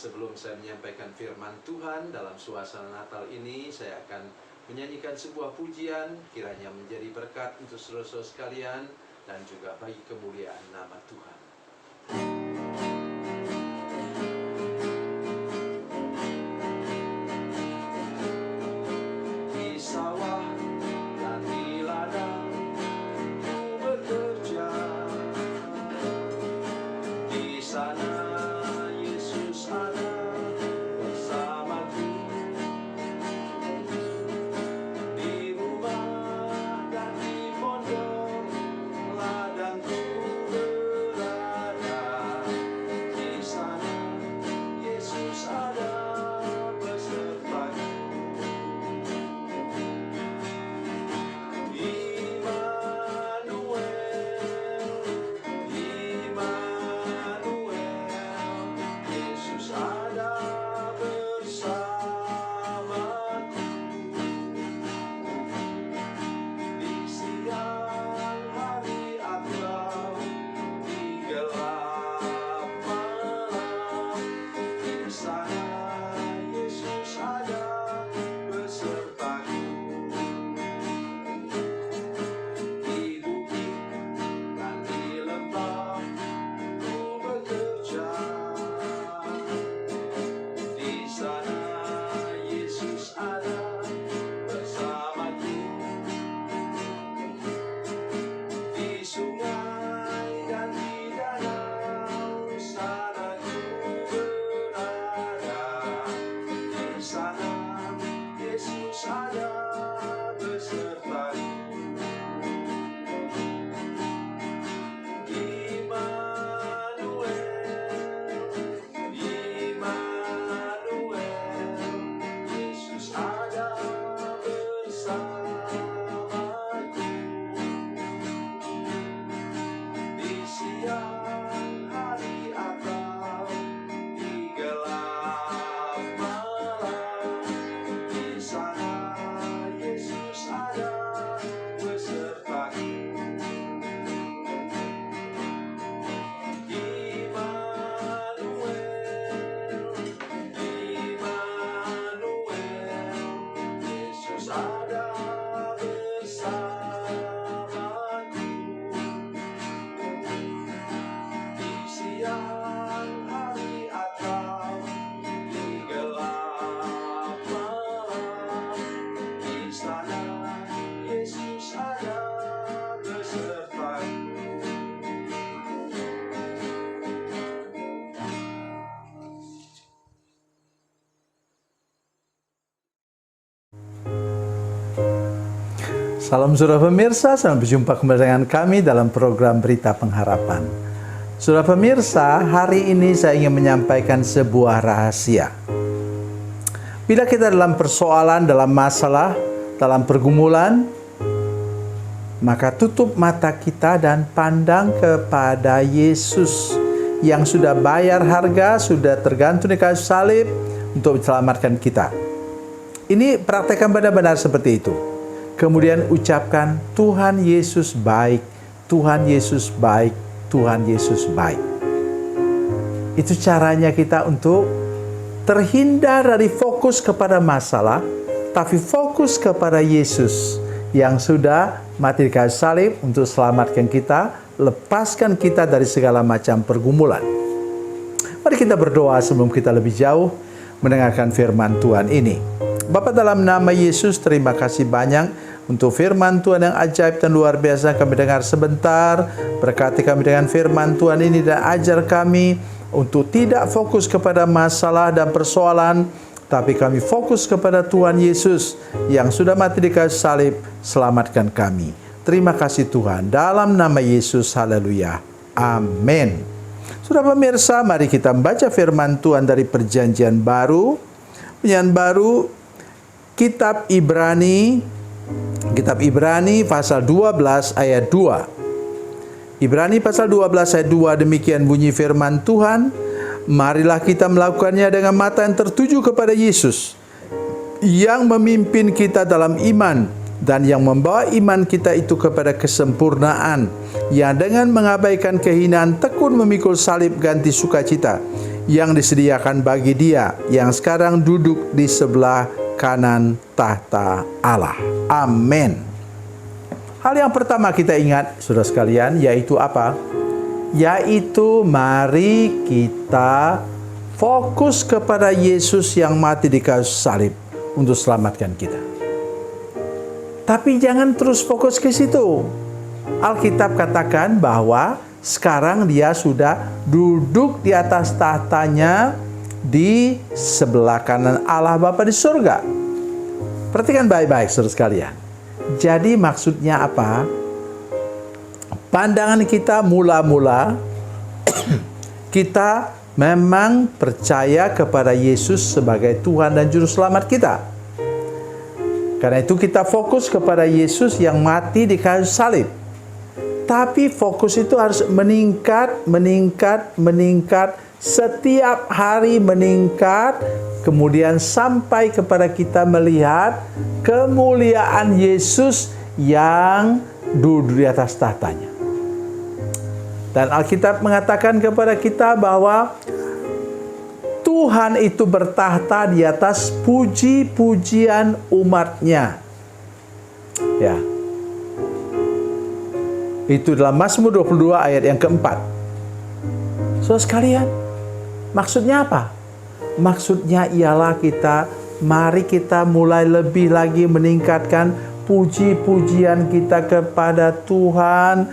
Sebelum saya menyampaikan firman Tuhan dalam suasana Natal ini, saya akan menyanyikan sebuah pujian, kiranya menjadi berkat untuk saudara-saudara sekalian dan juga bagi kemuliaan nama Tuhan. Di sawah dan di ladang ku bekerja, di sana Yesus ada bersamaku. Di rumah dan di pondok ladangku berada, di sana Yesus ada besertaku. Yesus ada bersamaku. Di siang hari atau di gelap malam, di sana Yesus ada besertaku. Di bukit dan di lembah ku bekerja, di sana Yesus ada bersamaku. Di sungai dan di danau sana ku berada, di sana Yesus ada besertaku. Yesus ada bersamaku. Di siang hari atau di gelap malam, di sana Yesus ada besertaku. Yesus ada bersamaku. Di siang hari atau di gelap malam, di sana Yesus ada besertaku. Salam saudara pemirsa, selamat berjumpa kembali dengan kami dalam program Berita Pengharapan. Saudara pemirsa, hari ini saya ingin menyampaikan sebuah rahasia. Bila kita dalam persoalan, dalam masalah, dalam pergumulan, maka tutup mata kita dan pandang kepada Yesus yang sudah bayar harga, sudah tergantung di kayu salib untuk menyelamatkan kita. Ini praktekkan benar-benar seperti itu. Kemudian ucapkan, Tuhan Yesus baik, Tuhan Yesus baik, Tuhan Yesus baik. Itu caranya kita untuk terhindar dari fokus kepada masalah, tapi fokus kepada Yesus yang sudah mati di kayu salib untuk selamatkan kita, lepaskan kita dari segala macam pergumulan. Mari kita berdoa sebelum kita lebih jauh mendengarkan firman Tuhan ini. Bapa, dalam nama Yesus, terima kasih banyak untuk firman Tuhan yang ajaib dan luar biasa kami dengar sebentar. Berkati kami dengan firman Tuhan ini dan ajar kami untuk tidak fokus kepada masalah dan persoalan, tapi kami fokus kepada Tuhan Yesus yang sudah mati di kayu salib, selamatkan kami. Terima kasih Tuhan, dalam nama Yesus, haleluya, amin. Saudara pemirsa, mari kita membaca firman Tuhan dari Perjanjian Baru. Perjanjian Baru, Kitab Ibrani pasal 12 ayat 2. Ibrani pasal 12 ayat 2, demikian bunyi firman Tuhan. Marilah kita melakukannya dengan mata yang tertuju kepada Yesus, yang memimpin kita dalam iman dan yang membawa iman kita itu kepada kesempurnaan, yang dengan mengabaikan kehinaan tekun memikul salib ganti sukacita, yang disediakan bagi Dia yang sekarang duduk di sebelah kanan tahta Allah. Amin. Hal yang pertama kita ingat, saudara sekalian, yaitu apa? Yaitu mari kita fokus kepada Yesus yang mati di kayu salib untuk selamatkan kita. Tapi jangan terus fokus ke situ. Alkitab katakan bahwa sekarang Dia sudah duduk di atas tahtanya di sebelah kanan Allah Bapa di surga. Perhatikan baik-baik saudara sekalian. Jadi maksudnya apa? Pandangan kita mula-mula kita memang percaya kepada Yesus sebagai Tuhan dan Juru Selamat kita. Karena itu kita fokus kepada Yesus yang mati di kayu salib. Tapi fokus itu harus meningkat, setiap hari meningkat, kemudian sampai kepada kita melihat kemuliaan Yesus yang duduk di atas tahtanya. Dan Alkitab mengatakan kepada kita bahwa Tuhan itu bertahta di atas puji-pujian umatnya. Ya. Itu dalam Mazmur 22 ayat yang keempat. Saudara sekalian, maksudnya apa? Maksudnya ialah mari kita mulai lebih lagi meningkatkan puji-pujian kita kepada Tuhan.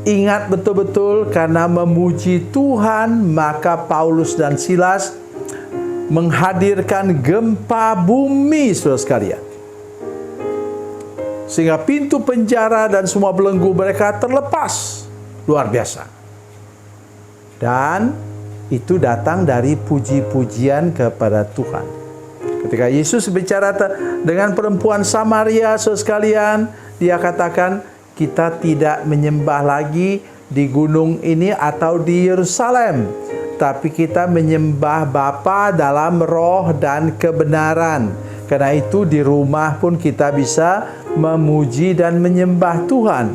Ingat betul-betul, karena memuji Tuhan, maka Paulus dan Silas menghadirkan gempa bumi, saudara sekalian. Sehingga pintu penjara dan semua belenggu mereka terlepas. Luar biasa. Dan itu datang dari puji-pujian kepada Tuhan. Ketika Yesus bicara dengan perempuan Samaria, saudara sekalian, Dia katakan, kita tidak menyembah lagi di gunung ini atau di Yerusalem, tapi kita menyembah Bapa dalam roh dan kebenaran. Karena itu di rumah pun kita bisa memuji dan menyembah Tuhan.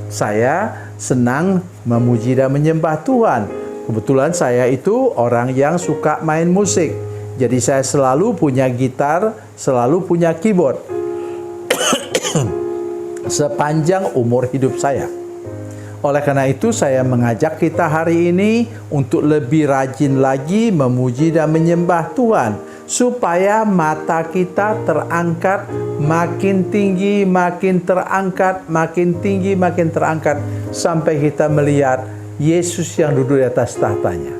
Saya senang memuji dan menyembah Tuhan. Kebetulan saya itu orang yang suka main musik. Jadi saya selalu punya gitar, selalu punya keyboard. Sepanjang umur hidup saya. Oleh karena itu saya mengajak kita hari ini untuk lebih rajin lagi memuji dan menyembah Tuhan, supaya mata kita terangkat makin tinggi, makin terangkat, makin tinggi, makin terangkat, sampai kita melihat Yesus yang duduk di atas tahtanya.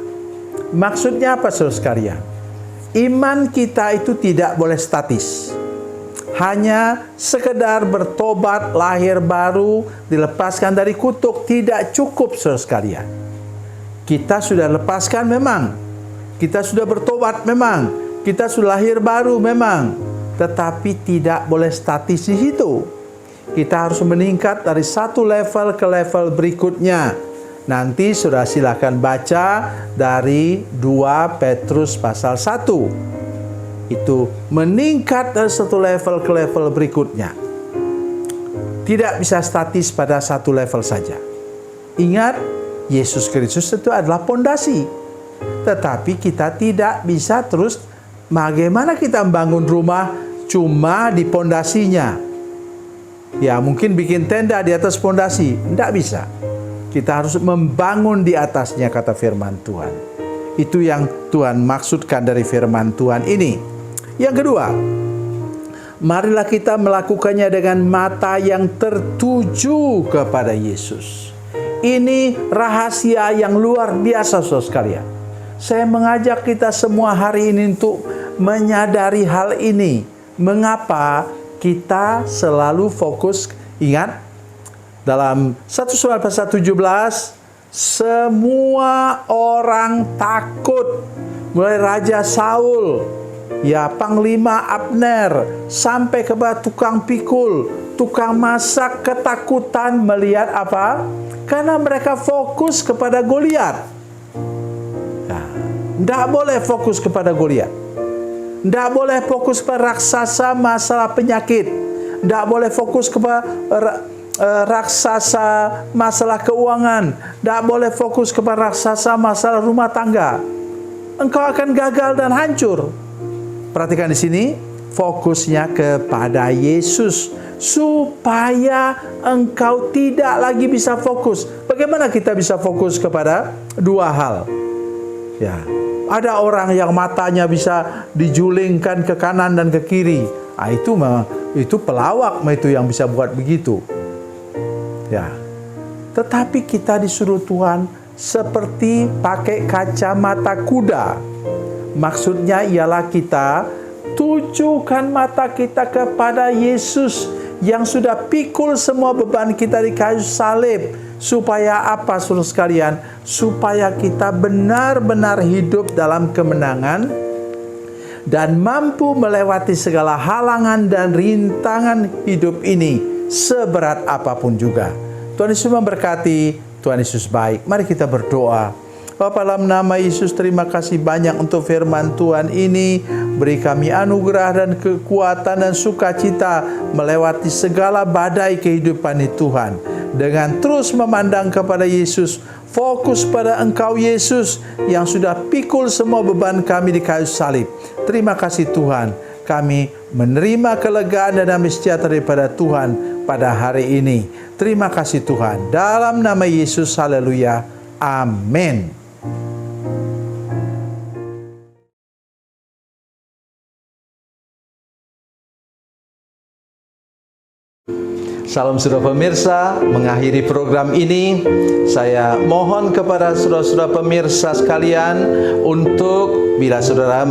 Maksudnya apa, saudara sekalian? Iman kita itu tidak boleh statis. Hanya sekedar bertobat, lahir baru, dilepaskan dari kutuk tidak cukup, saudara sekalian. Kita sudah lepaskan memang, kita sudah bertobat memang, kita sudah lahir baru memang, tetapi tidak boleh statis di situ. Kita harus meningkat dari satu level ke level berikutnya. Nanti sudah silakan baca dari 2 Petrus pasal 1. Itu meningkat dari satu level ke level berikutnya. Tidak bisa statis pada satu level saja. Ingat, Yesus Kristus itu adalah pondasi. Tetapi kita tidak bisa terus, bagaimana kita membangun rumah cuma di pondasinya. Ya, mungkin bikin tenda di atas pondasi, tidak bisa. Kita harus membangun di atasnya, kata firman Tuhan. Itu yang Tuhan maksudkan dari firman Tuhan ini. Yang kedua, marilah kita melakukannya dengan mata yang tertuju kepada Yesus. Ini rahasia yang luar biasa, saudara sekalian. Saya mengajak kita semua hari ini untuk menyadari hal ini. Mengapa kita selalu fokus, ingat, dalam 1 Samuel pasal 17, semua orang takut, mulai Raja Saul, ya, Panglima Abner, sampai ke tukang pikul, tukang masak, ketakutan melihat apa? Karena mereka fokus kepada Goliat. Tidak boleh fokus kepada Goliat. Tidak boleh fokus pada raksasa masalah penyakit. Tidak boleh fokus kepada raksasa masalah keuangan. Tidak boleh fokus kepada raksasa masalah rumah tangga. engkau akan gagal dan hancur. Perhatikan di sini, fokusnya kepada Yesus supaya engkau tidak lagi bisa fokus. Bagaimana kita bisa fokus kepada dua hal? Ya, ada orang yang matanya bisa dijulingkan ke kanan dan ke kiri. Itu pelawak itu yang bisa buat begitu. Ya. Tetapi kita disuruh Tuhan seperti pakai kacamata kuda. Maksudnya ialah kita tujukan mata kita kepada Yesus yang sudah pikul semua beban kita di kayu salib. Supaya apa, saudara sekalian? Supaya kita benar-benar hidup dalam kemenangan dan mampu melewati segala halangan dan rintangan hidup ini, seberat apapun juga. Tuhan Yesus memberkati, Tuhan Yesus baik. Mari kita berdoa. Bapa, dalam nama Yesus, terima kasih banyak untuk firman Tuhan ini. Beri kami anugerah dan kekuatan dan sukacita melewati segala badai kehidupan ini Tuhan. Dengan terus memandang kepada Yesus, fokus pada Engkau Yesus yang sudah pikul semua beban kami di kayu salib. Terima kasih Tuhan, kami menerima kelegaan dan damai sejahtera daripada Tuhan pada hari ini. Terima kasih Tuhan. Dalam nama Yesus, haleluya. Amin. Salam saudara pemirsa, mengakhiri program ini saya mohon kepada saudara-saudara pemirsa sekalian untuk bila saudara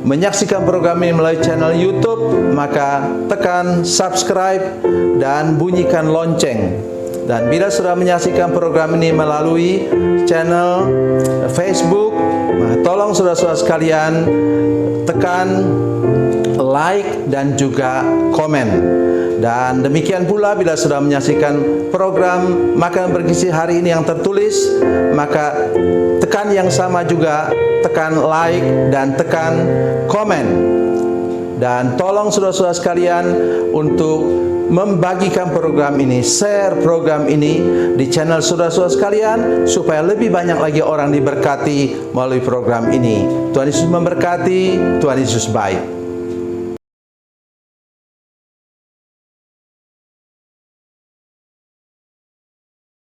menyaksikan program ini melalui channel YouTube, maka tekan subscribe dan bunyikan lonceng. Dan bila saudara menyaksikan program ini melalui channel Facebook, tolong saudara-saudara sekalian tekan like dan juga komen. Dan demikian pula bila sudah menyaksikan program Makanan Bergizi hari ini yang tertulis, maka tekan yang sama juga, tekan like dan tekan komen. Dan tolong saudara-saudara sekalian untuk membagikan program ini, share program ini di channel saudara-saudara sekalian supaya lebih banyak lagi orang diberkati melalui program ini. Tuhan Yesus memberkati, Tuhan Yesus baik.